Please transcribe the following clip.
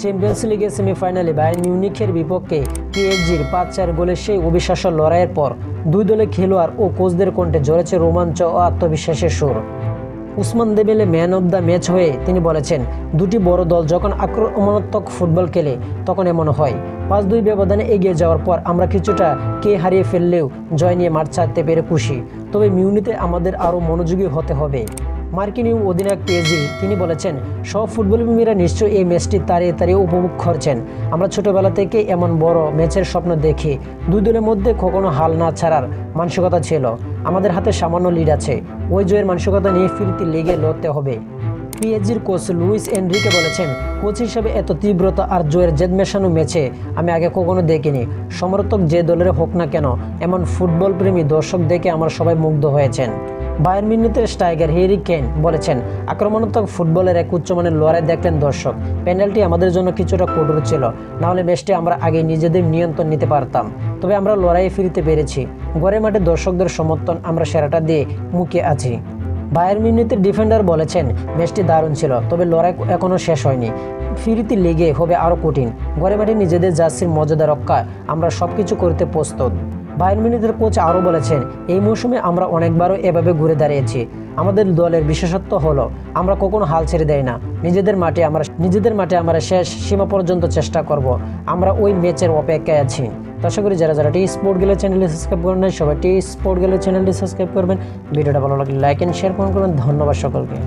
Champions লিগের সেমিফাইনালে Bayern মিউনিখের বিপক্ষে পিএসজির 5-4 গোলের সেই অবিশ্বাস্য লড়াইয়ের পর দুই দলের খেলোয়াড় ও কোচদের কণ্ঠে ঝরেছে রোমাঞ্চ ও আত্মবিশ্বাসের সুর। Ousmane Dembele man of the match হয়ে তিনি বলেছেন, দুটি বড় দল যখন আক্রমণাত্মক ফুটবল খেলে তখন এমন হয়। 5-2 ব্যবধানে এগিয়ে যাওয়ার পর আমরা কিছুটা হারিয়ে ফেললেও জয় নিয়ে মাঠ ছাড়তে পেরে খুশি। তবে মিউনিতে আমাদের আরও মনোযোগী হতে হবে। মার্কিন অধিনায়ক পিএসজি তিনি বলেছেন, সব ফুটবলপ্রেমীরা নিশ্চয়ই এই ম্যাচটি তাড়িয়ে উপভোগ করছেন। আমরা ছোটবেলা থেকে এমন বড় ম্যাচের স্বপ্ন দেখি। দুই দলের মধ্যে কখনো হাল না ছাড়ার মানসিকতা ছিল। আমাদের হাতে সামান্য লিড আছে, ওই জয়ের মানসিকতা নিয়ে ফিরতি লিগে লড়তে হবে। পিএসজির কোচ লুইস এনরিকে বলেছেন, কোচ হিসেবে এত তীব্রতা আর জয়ের জেদ মেশানো ম্যাচে আমি আগে কখনো দেখিনি। সমর্থক যে দলের হোক না কেন, এমন ফুটবল প্রেমী দর্শক দেখে আমরা সবাই মুগ্ধ হয়েছেন। বায়ার্ন মিউনিখের স্ট্রাইকার হ্যারি কেইন বলেছেন, আক্রমণাত্মক ফুটবলের এক উচ্চমানের লড়াই দেখলেন দর্শক। পেনাল্টি আমাদের জন্য কিছুটা কঠোর ছিল, নাহলে ম্যাচটি আমরা আগে নিজেদের নিয়ন্ত্রণ নিতে পারতাম। তবে আমরা লড়াইয়ে ফিরতে পেরেছি। ঘরের মাঠে দর্শকদের সমর্থন আমরা সেরাটা দিয়ে মুখে আছি। বায়ার্ন মিউনিখের ডিফেন্ডার বলেছেন, ম্যাচটি দারুণ ছিল, তবে লড়াই এখনও শেষ হয়নি। ফিরতি লিগে হবে আরও কঠিন। ঘরে মাঠে নিজেদের জার্সির মর্যাদা রক্ষায় আমরা সব কিছু করতে প্রস্তুত। বায়ার্ন মিউনিখের কোচ আরও বলেছেন, এই মৌসুমে আমরা অনেকবারও এভাবে ঘুরে দাঁড়িয়েছি। আমাদের দলের বিশেষত্ব হলো আমরা কখনো হাল ছেড়ে দেই না। নিজেদের মাঠে আমরা শেষ সীমা পর্যন্ত চেষ্টা করব। আমরা ওই ম্যাচের অপেক্ষায় আছি। আশা করি যারা টি স্পোর্ট গেলে চ্যানেলটি সাবস্ক্রাইব করেন নাই, সবাই টি স্পোর্ট গেলে চ্যানেলটি সাবস্ক্রাইব করবেন। ভিডিওটা ভালো লাগলে লাইক এন্ড শেয়ার করবেন। ধন্যবাদ সকলকে।